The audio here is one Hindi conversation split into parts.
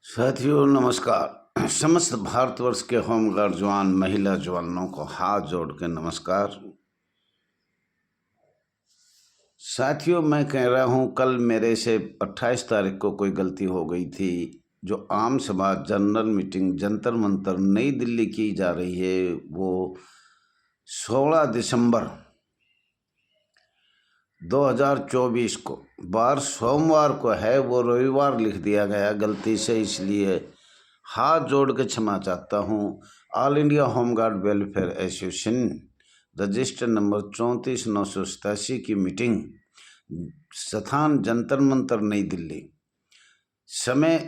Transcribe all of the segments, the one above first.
साथियों नमस्कार। समस्त भारतवर्ष के होमगार्ड जवान महिला जवानों को हाथ जोड़ के नमस्कार। साथियों मैं कह रहा हूं, कल मेरे से 28 तारीख को कोई गलती हो गई थी। जो आम सभा जनरल मीटिंग जंतर मंतर नई दिल्ली की जा रही है वो 16 दिसंबर 2024 को बार सोमवार को है, वो रविवार लिख दिया गया गलती से, इसलिए हाथ जोड़ के क्षमा चाहता हूँ। All India home guard welfare association register number 34,987 की मीटिंग, स्थान जंतर मंतर नई दिल्ली, समय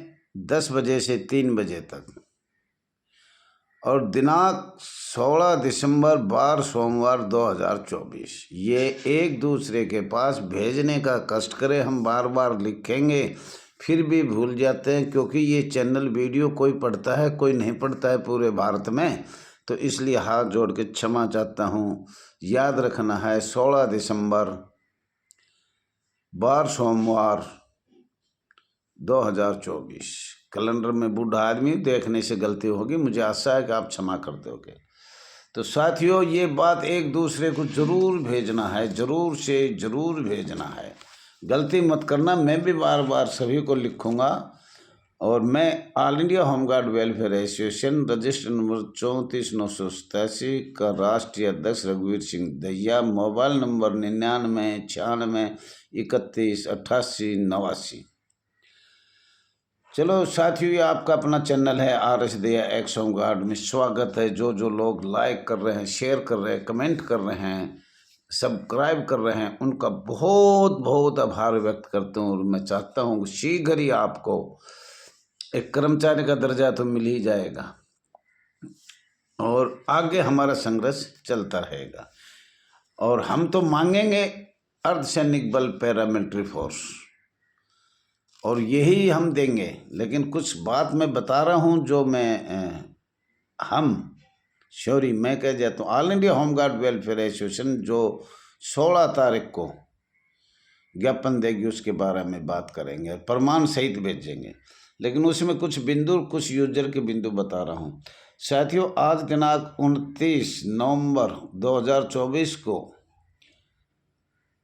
10 बजे से 3 बजे तक और दिनांक 16 दिसंबर बार सोमवार 2024। ये एक दूसरे के पास भेजने का कष्ट करें। हम बार बार लिखेंगे फिर भी भूल जाते हैं, क्योंकि ये चैनल वीडियो कोई पढ़ता है कोई नहीं पढ़ता है पूरे भारत में, तो इसलिए हाथ जोड़ के क्षमा चाहता हूँ। याद रखना है 16 दिसंबर बार सोमवार 2024। कैलेंडर में बूढ़ा आदमी, देखने से गलती होगी, मुझे आशा है कि आप क्षमा कर दोगे। तो साथियों ये बात एक दूसरे को जरूर भेजना है, जरूर से जरूर भेजना है, गलती मत करना। मैं भी बार बार सभी को लिखूंगा। और मैं all India home guard welfare association register number 34,987 का राष्ट्रीय अध्यक्ष रघुवीर सिंह दहिया, मोबाइल नंबर 99 96 31 88 89। चलो साथियों, ये आपका अपना चैनल है RS दहिया एक्स होमगार्ड में स्वागत है। जो लोग लाइक कर रहे हैं, शेयर कर रहे हैं, कमेंट कर रहे हैं, सब्सक्राइब कर रहे हैं, उनका बहुत बहुत आभार व्यक्त करता हूँ। और मैं चाहता हूँ शीघ्र ही आपको एक कर्मचारी का दर्जा तो मिल ही जाएगा और आगे हमारा संघर्ष चलता रहेगा। और हम तो मांगेंगे अर्धसैनिक बल, पैरामिलिट्री फोर्स, और यही हम देंगे। लेकिन कुछ बात मैं बता रहा हूँ जो मैं कह जाता हूँ। All India home guard welfare association जो 16 तारीख को ज्ञापन देगी उसके बारे में बात करेंगे, प्रमाण सहित भेजेंगे। लेकिन उसमें कुछ बिंदु, कुछ यूजर के बिंदु बता रहा हूँ। साथियों आज दिनांक 29 नवंबर 2024 को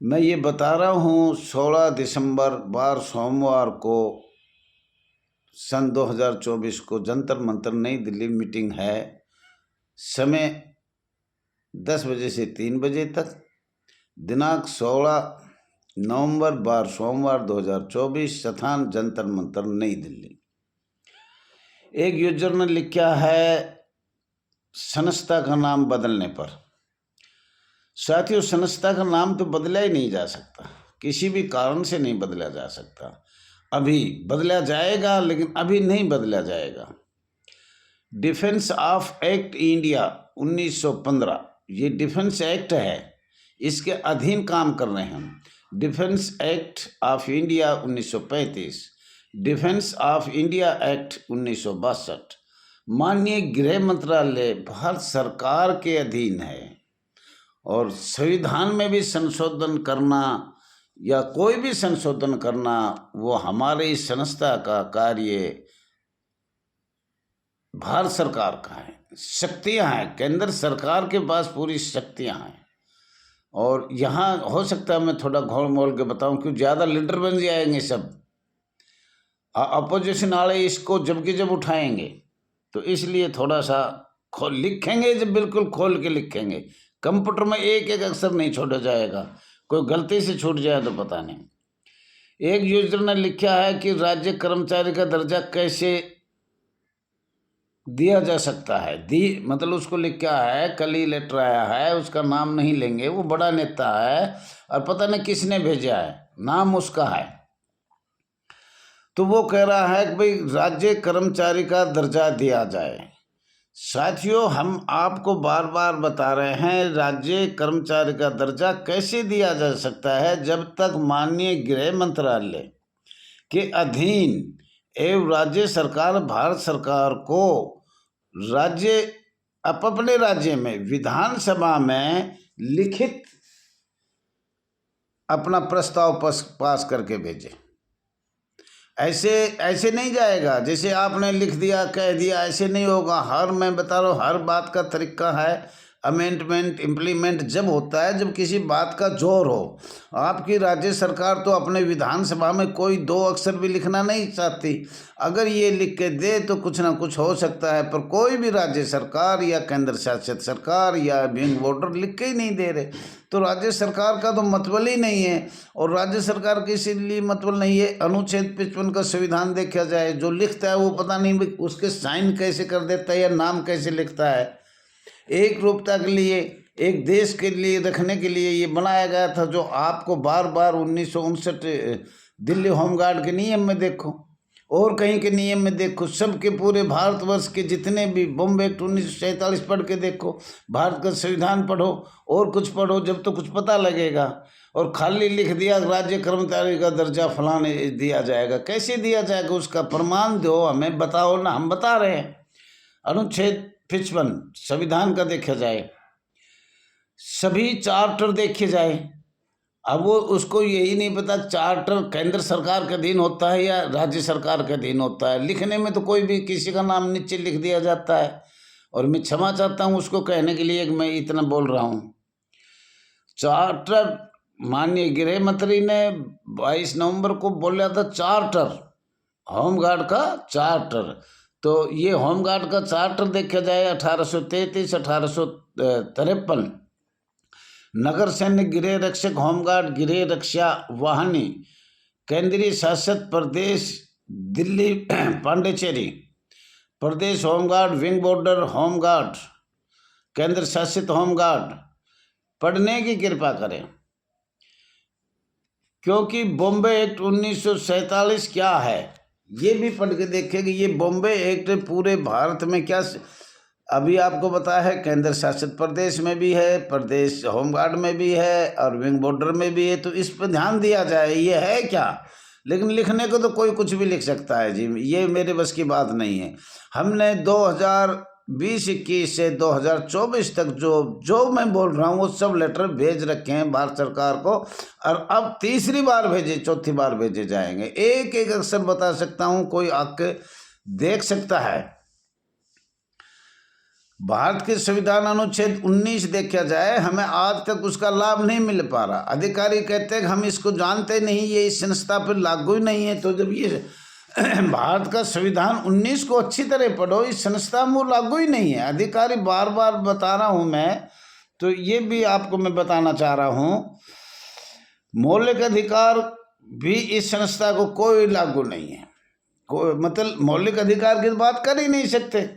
मैं ये बता रहा हूँ, 16 दिसंबर बार सोमवार को सन 2024 को जंतर मंतर नई दिल्ली मीटिंग है। समय 10 बजे से 3 बजे तक। दिनांक 16 नवंबर बार सोमवार 2024, स्थान जंतर मंतर नई दिल्ली। एक यूजर ने लिखा है संस्था का नाम बदलने पर। साथियों संस्था का नाम तो बदला ही नहीं जा सकता, किसी भी कारण से नहीं बदला जा सकता। अभी बदला जाएगा लेकिन अभी नहीं बदला जाएगा। डिफेंस ऑफ एक्ट इंडिया 1915, ये डिफेंस एक्ट है, इसके अधीन काम कर रहे हैं हम। Defence act of India 1935, defence of India act 1962 माननीय गृह मंत्रालय भारत सरकार के अधीन है। और संविधान में भी संशोधन करना या कोई भी संशोधन करना वो हमारे इस संस्था का कार्य भारत सरकार का है। शक्तियां हैं, केंद्र सरकार के पास पूरी शक्तियां हैं। और यहाँ हो सकता है मैं थोड़ा घोल मोल के बताऊं, क्यों ज़्यादा लीडर बन जाएंगे सब, अपोजिशन वाले इसको जबकि जब उठाएंगे, तो इसलिए थोड़ा सा लिखेंगे, जब बिल्कुल खोल के लिखेंगे। कंप्यूटर में एक एक अक्षर नहीं छोड़ा जाएगा, कोई गलती से छूट जाए तो पता नहीं। एक यूजर ने लिखा है कि राज्य कर्मचारी का दर्जा कैसे दिया जा सकता है। मतलब उसको लिखा है, कल ही लेटर आया है, उसका नाम नहीं लेंगे, वो बड़ा नेता है और पता नहीं किसने भेजा है, नाम उसका है। तो वो कह रहा है कि भाई राज्य कर्मचारी का दर्जा दिया जाए। साथियों हम आपको बार बार बता रहे हैं, राज्य कर्मचारी का दर्जा कैसे दिया जा सकता है जब तक माननीय गृह मंत्रालय के अधीन एवं राज्य सरकार भारत सरकार को राज्य अपने राज्य में विधानसभा में लिखित अपना प्रस्ताव पास करके भेजे। ऐसे ऐसे नहीं जाएगा। जैसे आपने लिख दिया कह दिया, ऐसे नहीं होगा। मैं बता रहा हूँ, हर बात का तरीका है। अमेंडमेंट इम्प्लीमेंट जब होता है जब किसी बात का जोर हो। आपकी राज्य सरकार तो अपने विधानसभा में कोई 2 अक्षर भी लिखना नहीं चाहती। अगर ये लिख के दे तो कुछ ना कुछ हो सकता है, पर कोई भी राज्य सरकार या केंद्र शासित सरकार या विंग वोटर लिख के ही नहीं दे रहे। तो राज्य सरकार का तो मतलब ही नहीं है। और राज्य सरकार के इसीलिए मतलब नहीं है, अनुच्छेद 55 का संविधान देखा जाए, जो लिखता है वो पता नहीं उसके साइन कैसे कर देता है या नाम कैसे लिखता है। एक रूपता के लिए, एक देश के लिए रखने के लिए ये बनाया गया था, जो आपको बार बार 1959 दिल्ली होमगार्ड के नियम में देखो और कहीं के नियम में देखो, सबके पूरे भारतवर्ष के जितने भी बॉम्बे एक्ट 1947 पढ़ के देखो, भारत का संविधान पढ़ो और कुछ पढ़ो, जब तो कुछ पता लगेगा। और खाली लिख दिया राज्य कर्मचारी का दर्जा फलाने दिया जाएगा, कैसे दिया जाएगा? उसका प्रमाण दो, हमें बताओ ना। हम बता रहे हैं, अनुच्छेद 55 संविधान का देखा जाए, सभी चार्टर देखे जाए। अब वो उसको यही नहीं पता चार्टर केंद्र सरकार के अधीन होता है या राज्य सरकार के अधीन होता है। लिखने में तो कोई भी किसी का नाम नीचे लिख दिया जाता है। और मैं क्षमा चाहता हूँ उसको कहने के लिए कि मैं इतना बोल रहा हूँ। चार्टर, माननीय गृह मंत्री ने 22 नवंबर को बोला था चार्टर, होमगार्ड का चार्टर। तो ये होमगार्ड का चार्टर देखा जाए 1833 1853, नगर सैन्य गृह रक्षक होमगार्ड गृह रक्षा वाहिनी केंद्रीय शासित प्रदेश दिल्ली पांडिचेरी, प्रदेश होमगार्ड विंग बॉर्डर होमगार्ड केंद्र शासित होमगार्ड। पढ़ने की कृपा करें, क्योंकि बॉम्बे एक्ट 1947 क्या है ये भी पढ़ के देखेंगे। ये बॉम्बे एक्ट पूरे भारत में क्या, अभी आपको बताया है, केंद्र शासित प्रदेश में भी है, प्रदेश होमगार्ड में भी है और विंग बॉर्डर में भी है। तो इस पर ध्यान दिया जाए, ये है क्या। लेकिन लिखने को तो कोई कुछ भी लिख सकता है जी, ये मेरे बस की बात नहीं है। हमने 2020-21 से 2024 तक जो मैं बोल रहा हूँ वो सब लेटर भेज रखे हैं भारत सरकार को, और अब तीसरी बार भेजे, चौथी बार भेजे जाएंगे। एक एक अक्षर बता सकता हूँ, कोई आके देख सकता है। भारत के संविधान अनुच्छेद 19 देखा जाए, हमें आज तक उसका लाभ नहीं मिल पा रहा। अधिकारी कहते हैं कि हम इसको जानते नहीं, ये इस संस्था पर लागू ही नहीं है। तो जब ये भारत का संविधान 19 को अच्छी तरह पढ़ो, इस संस्था में वो लागू ही नहीं है। अधिकारी बार बार बता रहा हूँ मैं, तो ये भी आपको मैं बताना चाह रहा हूँ, मौलिक अधिकार भी इस संस्था को कोई लागू नहीं है। कोई मतलब मौलिक अधिकार की बात कर ही नहीं सकते।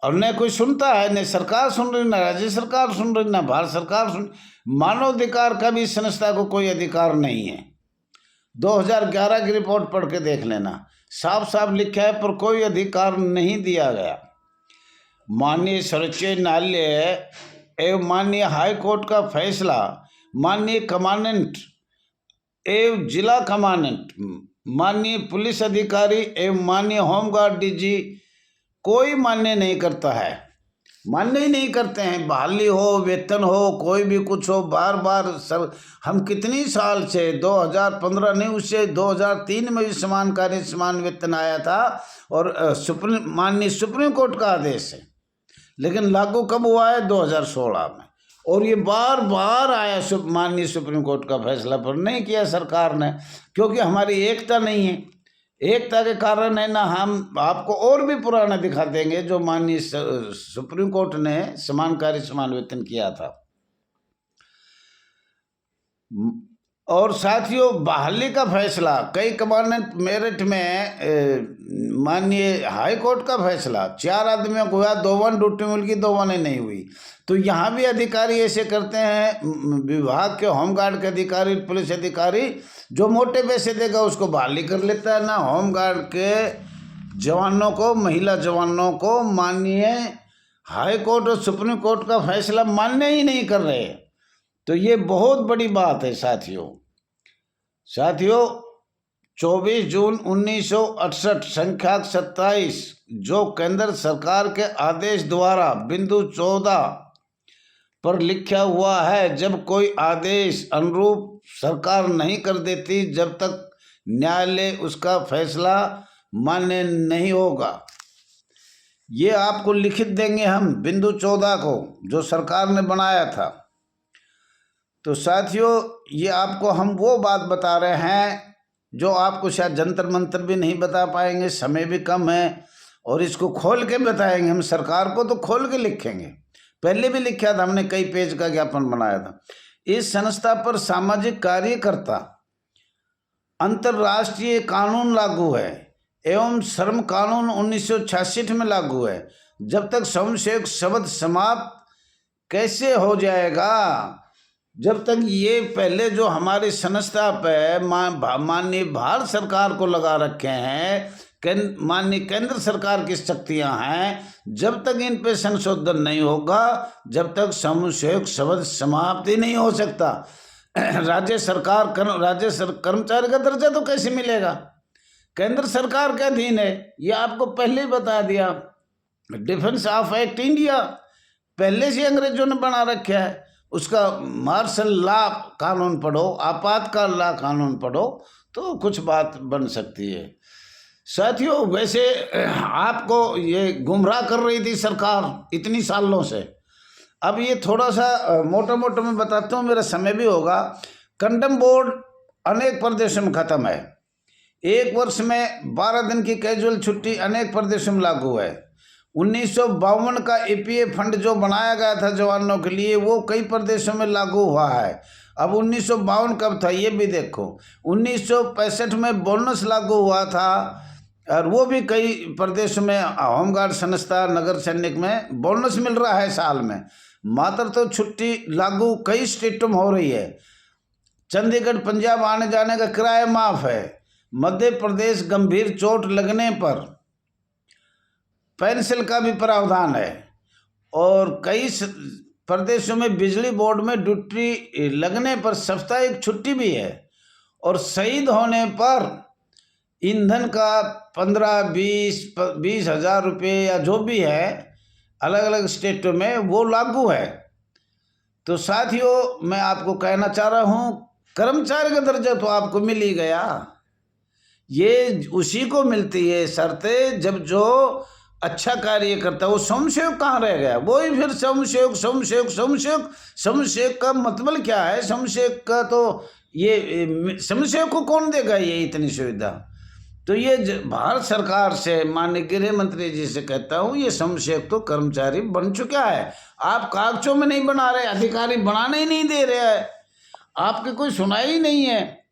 और न कोई सुनता है, न सरकार सुन रही, न राज्य सरकार सुन रही, न भारत सरकार सुन। मानवाधिकार का भी संस्था को कोई अधिकार नहीं है। 2011 की रिपोर्ट पढ़ के देख लेना, साफ साफ लिखा है, पर कोई अधिकार नहीं दिया गया। माननीय सर्वोच्च न्यायालय एवं माननीय हाई कोर्ट का फैसला, माननीय कमांडेंट एवं जिला कमांडेंट, माननीय पुलिस अधिकारी एवं माननीय होमगार्ड डीजी कोई मान्य नहीं करता है, मान्य ही नहीं करते हैं। बहाली हो, वेतन हो, कोई भी कुछ हो, बार बार सर, हम कितनी साल से 2015 नहीं, उससे 2003 में भी समान कार्य समान वेतन आया था, और माननीय सुप्रीम कोर्ट का आदेश है। लेकिन लागू कब हुआ है? 2016 में। और ये बार बार आया माननीय सुप्रीम कोर्ट का फैसला, पर नहीं किया सरकार ने, क्योंकि हमारी एकता नहीं है। एकता के कारण है ना, हम आपको और भी पुराना दिखा देंगे जो माननीय सुप्रीम कोर्ट ने समान कार्य समान वेतन किया था। और साथियों, बहाली का फैसला, कई कमांडेंट मेरिट में माननीय हाई कोर्ट का फैसला, 4 आदमियों को हुआ, 2 ड्यूटी मिल गई, 2 नहीं हुई। तो यहाँ भी अधिकारी ऐसे करते हैं, विभाग के होमगार्ड के अधिकारी, पुलिस अधिकारी, जो मोटे पैसे देगा उसको बहाली कर लेता है ना। होमगार्ड के जवानों को, महिला जवानों को माननीय हाई कोर्ट और सुप्रीम कोर्ट का फैसला मान्य ही नहीं कर रहे। तो ये बहुत बड़ी बात है साथियों। 24 जून 1968 संख्या 27, जो केंद्र सरकार के आदेश द्वारा बिंदु 14 पर लिखा हुआ है, जब कोई आदेश अनुरूप सरकार नहीं कर देती, जब तक न्यायालय उसका फैसला मान्य नहीं होगा। ये आपको लिखित देंगे हम बिंदु 14 को, जो सरकार ने बनाया था। तो साथियों, ये आपको हम वो बात बता रहे हैं जो आपको शायद जंतर मंतर भी नहीं बता पाएंगे, समय भी कम है, और इसको खोल के बताएंगे हम सरकार को, तो खोल के लिखेंगे। पहले भी लिखा था हमने, कई पेज का ज्ञापन बनाया था। इस संस्था पर सामाजिक कार्यकर्ता अंतर्राष्ट्रीय कानून लागू है एवं श्रम कानून 1966 में लागू है। जब तक स्वयंसेवक शब्द समाप्त कैसे हो जाएगा, जब तक ये पहले जो हमारी संस्था पे माननीय भारत सरकार को लगा रखे हैं, माननीय केंद्र सरकार की शक्तियां हैं, जब तक इन पे संशोधन नहीं होगा, जब तक स्वयंसेवक शब्द समाप्त ही नहीं हो सकता। राज्य कर्मचारी का दर्जा तो कैसे मिलेगा, केंद्र सरकार के अधीन है, ये आपको पहले ही बता दिया। डिफेंस ऑफ एक्ट इंडिया पहले से अंग्रेजों ने बना रखा है, उसका मार्शल लॉ कानून पढ़ो, आपातकाल लॉ कानून पढ़ो, तो कुछ बात बन सकती है। साथियों, वैसे आपको ये गुमराह कर रही थी सरकार इतनी सालों से। अब ये थोड़ा सा मोटा मोटा मैं बताता हूँ, मेरा समय भी होगा। कंडम बोर्ड अनेक प्रदेशों में खत्म है। 1 वर्ष में 12 दिन की कैजुअल छुट्टी अनेक प्रदेशों में लागू है। 1952 का EPF फंड जो बनाया गया था जवानों के लिए, वो कई प्रदेशों में लागू हुआ है। अब 1952 कब था ये भी देखो। 1965 में बोनस लागू हुआ था, और वो भी कई प्रदेशों में होमगार्ड संस्था, नगर सैनिक में बोनस मिल रहा है साल में। मात्र तो छुट्टी लागू कई स्टेटों में हो रही है। चंडीगढ़ पंजाब आने जाने का किराया माफ है। मध्य प्रदेश गंभीर चोट लगने पर पेंशन का भी प्रावधान है, और कई प्रदेशों में बिजली बोर्ड में ड्यूटी लगने पर साप्ताहिक छुट्टी भी है, और शहीद होने पर ईंधन का 15-20 हज़ार रुपये या जो भी है अलग अलग स्टेटों में वो लागू है। तो साथियों, मैं आपको कहना चाह रहा हूँ, कर्मचारी का दर्जा तो आपको मिल ही गया। ये उसी को मिलती है शर्तें जब जो अच्छा कार्य करता है। वो स्वयंसेवक कहाँ रह गया, वही फिर स्वयंसेवक का मतलब क्या है? स्वयंसेवक का तो ये स्वयंसेवक को कौन देगा ये इतनी सुविधा? तो ये भारत सरकार से माननीय गृह मंत्री जी से कहता हूँ, ये स्वयंसेवक तो कर्मचारी बन चुका है। आप कागजों में नहीं बना रहे, अधिकारी बनाने ही नहीं दे रहे हैं, आपकी कोई सुनाई ही नहीं है।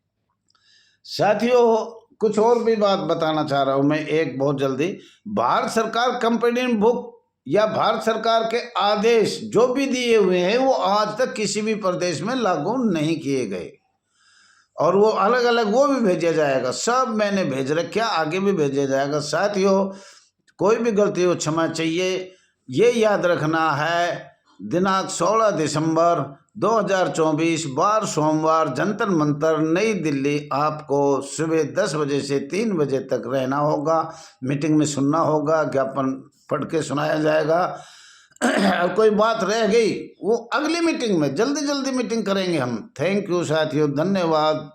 साथियों, कुछ और भी बात बताना चाह रहा हूँ मैं एक बहुत जल्दी। भारत सरकार कंपनी बुक या भारत सरकार के आदेश जो भी दिए हुए हैं वो आज तक किसी भी प्रदेश में लागू नहीं किए गए, और वो अलग अलग वो भी भेजा जाएगा। सब मैंने भेज रखा, आगे भी भेजा जाएगा। साथियों, कोई भी गलती हो क्षमा चाहिए। ये याद रखना है, दिनांक 16 दिसंबर 2024 बार सोमवार, जंतर मंतर, नई दिल्ली। आपको सुबह 10 बजे से 3 बजे तक रहना होगा, मीटिंग में सुनना होगा, ज्ञापन पढ़ के सुनाया जाएगा। और कोई बात रह गई वो अगली मीटिंग में जल्दी मीटिंग करेंगे हम। थैंक यू साथियों, धन्यवाद।